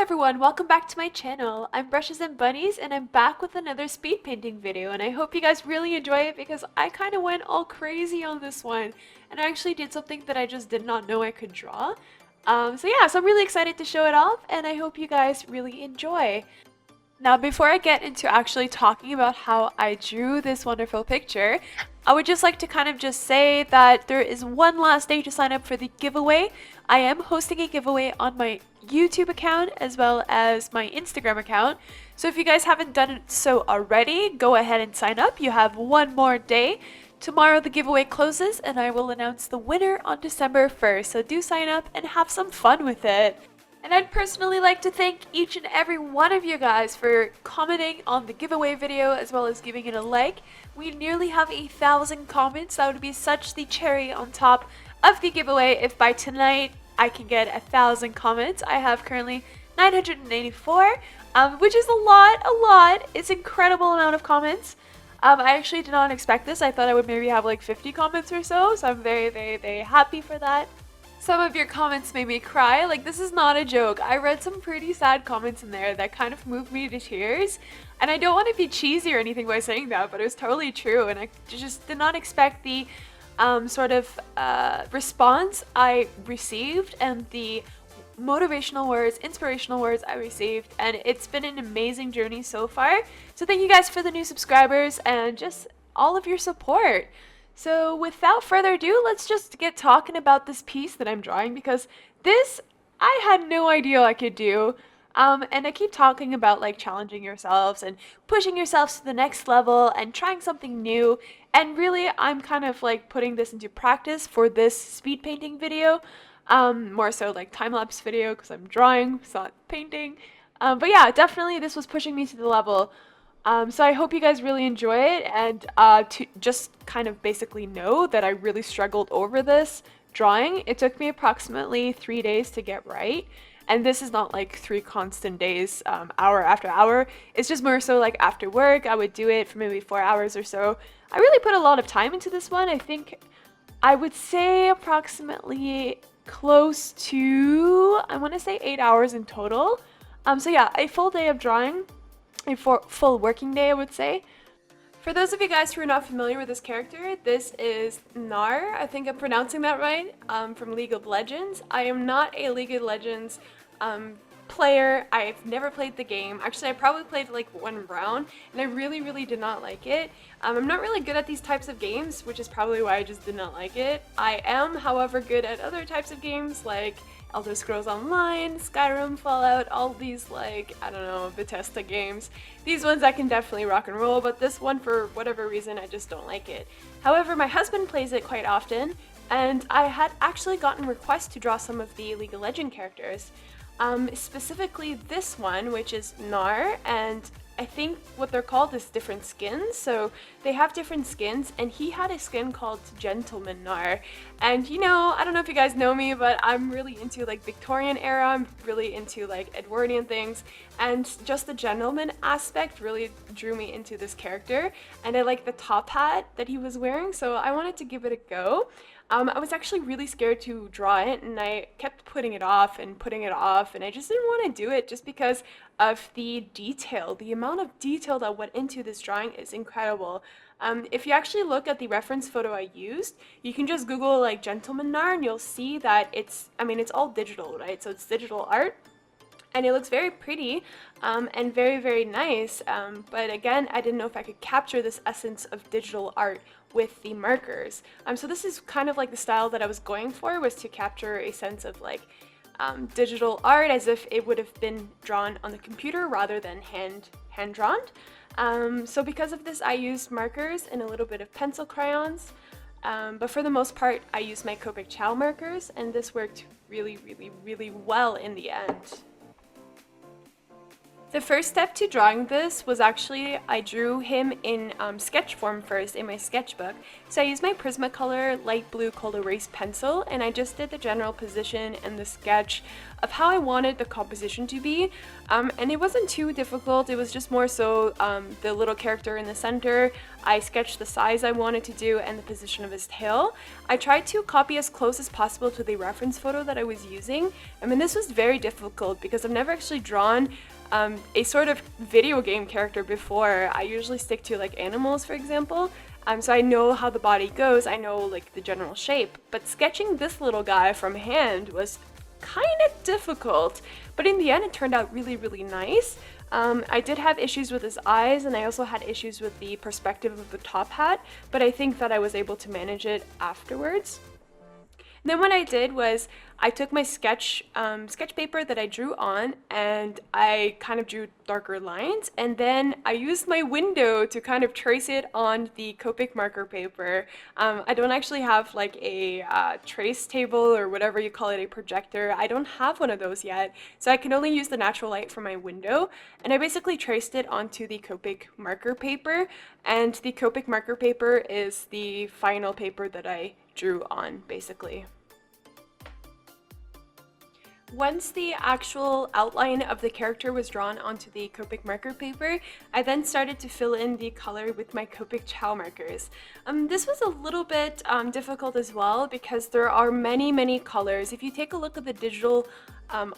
everyone, welcome back to my channel. I'm Brushes and Bunnies and I'm back with another speed painting video, and I hope you guys really enjoy it because I kind of went all crazy on this one and I actually did something that I just did not know I could draw. So I'm really excited to show it off and I hope you guys really enjoy. Now, before I get into actually talking about how I drew this wonderful picture, I would just like to kind of just say that there is one last day to sign up for the giveaway. I am hosting a giveaway on my YouTube account as well as my Instagram account. So if you guys haven't done it so already, go ahead and sign up. You have one more day. Tomorrow the giveaway closes and I will announce the winner on December 1st. So do sign up and have some fun with it. And I'd personally like to thank each and every one of you guys for commenting on the giveaway video as well as giving it a like. We nearly have 1,000 comments. That would be such the cherry on top of the giveaway if by tonight I can get 1,000 comments. I have currently 984, which is a lot. It's an incredible amount of comments. I actually did not expect this. I thought I would maybe have like 50 comments or so I'm very happy for that. Some of your comments made me cry. Like, this is not a joke. I read some pretty sad comments in there that kind of moved me to tears. And I don't want to be cheesy or anything by saying that, but it was totally true. And I just did not expect the response I received and the motivational words, inspirational words I received. And it's been an amazing journey so far. So thank you guys for the new subscribers and just all of your support. So without further ado, let's just get talking about this piece that I'm drawing, because this I had no idea I could do. And I keep talking about like challenging yourselves and pushing yourselves to the next level and trying something new. And really, I'm kind of like putting this into practice for this speed painting video. More so like time-lapse video because I'm drawing, it's not painting. But yeah, definitely this was pushing me to the level. So I hope you guys really enjoy it, and to just kind of basically know that I really struggled over this drawing. It took me approximately 3 days to get right, and this is not like 3 constant days, hour after hour. It's just more so like after work, I would do it for maybe 4 hours or so. I really put a lot of time into this one. I think I would say approximately close to, I want to say 8 hours in total. So yeah, a full day of drawing. A full working day, I would say. For those of you guys who are not familiar with this character, this is Gnar. I think I'm pronouncing that right, from League of Legends. I am not a League of Legends player. I've never played the game. Actually, I probably played like 1 round, and I really did not like it. I'm not really good at these types of games, which is probably why I just did not like it. I am, however, good at other types of games like Elder Scrolls Online, Skyrim, Fallout, all these like, I don't know, Bethesda games. These ones I can definitely rock and roll, but this one, for whatever reason, I just don't like it. However, my husband plays it quite often, and I had actually gotten requests to draw some of the League of Legends characters. Specifically this one, which is Gnar, and I think what they're called is different skins. So they have different skins, and he had a skin called Gentleman Gnar. And you know, I don't know if you guys know me, but I'm really into like Victorian era. I'm really into like Edwardian things, and just the gentleman aspect really drew me into this character. And I like the top hat that he was wearing, so I wanted to give it a go. I was actually really scared to draw it, and I kept putting it off, and I just didn't want to do it just because of the detail. The amount of detail that went into this drawing is incredible. If you actually look at the reference photo I used, you can just Google like Gentleman Gnar and you'll see that it's all digital, right? So it's digital art. And it looks very pretty and very nice, but again, I didn't know if I could capture this essence of digital art with the markers. So this is kind of like the style that I was going for, was to capture a sense of like digital art as if it would have been drawn on the computer rather than hand drawn. So because of this, I used markers and a little bit of pencil crayons, but for the most part, I used my Copic Ciao markers, and this worked really well in the end. The first step to drawing this was actually I drew him in sketch form first in my sketchbook. So I used my Prismacolor light blue cold erase pencil and I just did the general position and the sketch of how I wanted the composition to be. And it wasn't too difficult, it was just more so the little character in the center. I sketched the size I wanted to do and the position of his tail. I tried to copy as close as possible to the reference photo that I was using. I mean, this was very difficult because I've never actually drawn a sort of video game character before. I usually stick to like animals, for example. So I know how the body goes, I know like the general shape, but sketching this little guy from hand was kind of difficult, but in the end it turned out really, really nice. I did have issues with his eyes and I also had issues with the perspective of the top hat, but I think that I was able to manage it afterwards. And then what I did was I took my sketch paper that I drew on and I kind of drew darker lines, and then I used my window to kind of trace it on the Copic marker paper. I don't actually have like a trace table or whatever you call it, a projector. I don't have one of those yet, so I can only use the natural light from my window, and I basically traced it onto the Copic marker paper, and the Copic marker paper is the final paper that I drew on, basically. Once the actual outline of the character was drawn onto the Copic marker paper, I then started to fill in the color with my Copic Ciao markers. This was a little bit difficult as well because there are many colors. If you take a look at the digital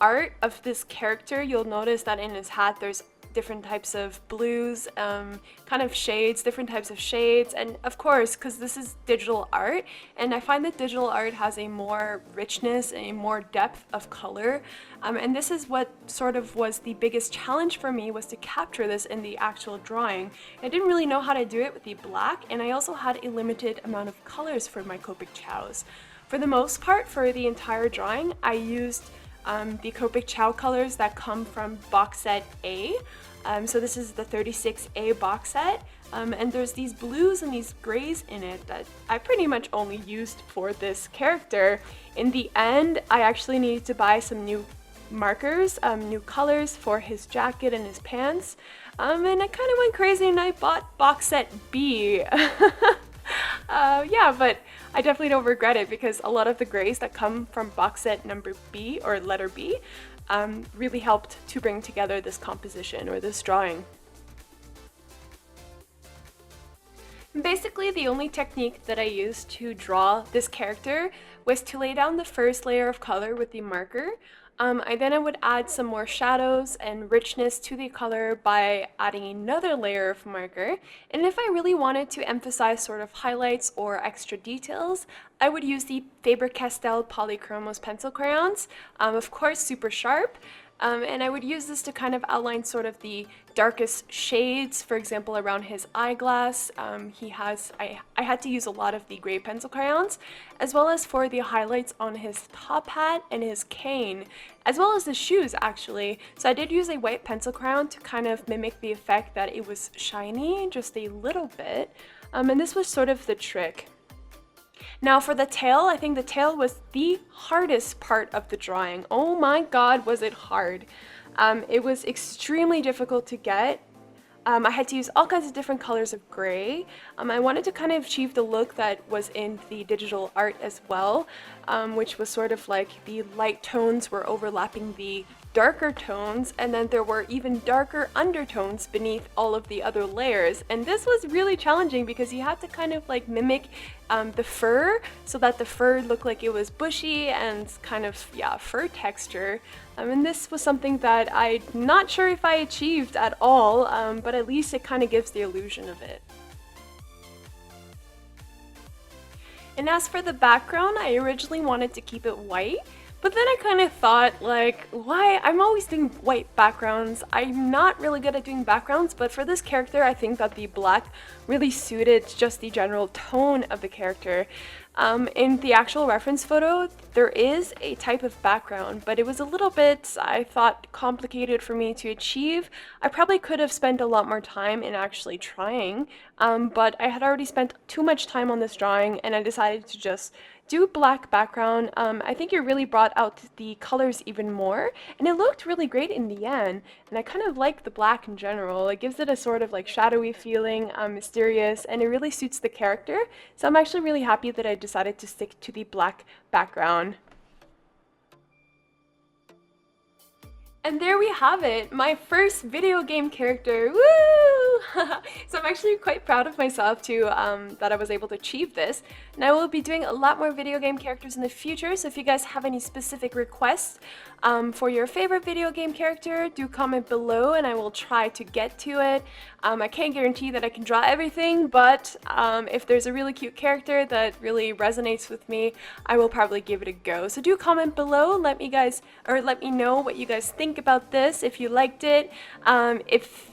art of this character, you'll notice that in his hat there's different types of blues, kind of shades, different types of shades, and of course, because this is digital art, and I find that digital art has a more richness, a more depth of color, and this is what sort of was the biggest challenge for me, was to capture this in the actual drawing. I didn't really know how to do it with the black, and I also had a limited amount of colors for my Copic Ciaos. For the most part, for the entire drawing, I used the Copic Ciao colors that come from box set A. So this is the 36A box set, and there's these blues and these grays in it that I pretty much only used for this character. In the end, I actually needed to buy some new markers, new colors for his jacket and his pants, and I kind of went crazy and I bought box set B. Yeah, but I definitely don't regret it because a lot of the grays that come from box set number B, or letter B, really helped to bring together this composition or this drawing. Basically, the only technique that I used to draw this character was to lay down the first layer of color with the marker. I would add some more shadows and richness to the color by adding another layer of marker. And if I really wanted to emphasize sort of highlights or extra details, I would use the Faber-Castell Polychromos pencil crayons, of course super sharp. And I would use this to kind of outline sort of the darkest shades, for example, around his eyeglass. I had to use a lot of the gray pencil crayons, as well as for the highlights on his top hat and his cane, as well as the shoes actually. So I did use a white pencil crayon to kind of mimic the effect that it was shiny, just a little bit. And this was sort of the trick. Now for the tail, I think the tail was the hardest part of the drawing. Oh my god, was it hard. It was extremely difficult to get. I had to use all kinds of different colors of gray. I wanted to kind of achieve the look that was in the digital art as well, which was sort of like the light tones were overlapping the darker tones, and then there were even darker undertones beneath all of the other layers. And this was really challenging because you had to kind of like mimic the fur so that the fur looked like it was bushy and kind of, yeah, fur texture. And this was something that I'm not sure if I achieved at all, but at least it kind of gives the illusion of it. And as for the background, I originally wanted to keep it white, but then I kind of thought, like, why? I'm always doing white backgrounds. I'm not really good at doing backgrounds, but for this character, I think that the black really suited just the general tone of the character. In the actual reference photo, there is a type of background, but it was a little bit, I thought, complicated for me to achieve. I probably could have spent a lot more time in actually trying, but I had already spent too much time on this drawing, and I decided to just do black background. I think it really brought out the colors even more, and it looked really great in the end, and I kind of like the black in general. It gives it a sort of like shadowy feeling, mysterious, and it really suits the character, so I'm actually really happy that I decided to stick to the black background. And there we have it, my first video game character, woo! So I'm actually quite proud of myself too, that I was able to achieve this. And I will be doing a lot more video game characters in the future, so if you guys have any specific requests for your favorite video game character, do comment below and I will try to get to it. I can't guarantee that I can draw everything, but if there's a really cute character that really resonates with me, I will probably give it a go. So do comment below, let me know what you guys think about this, if you liked it,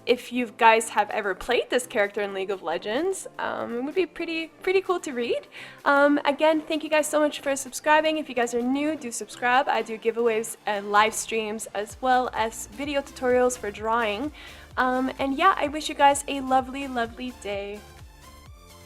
if you guys have ever played this character in League of Legends. It would be pretty cool to read. Again, thank you guys so much for subscribing. If you guys are new, do subscribe. I do giveaways and live streams as well as video tutorials for drawing. And yeah, I wish you guys a lovely day.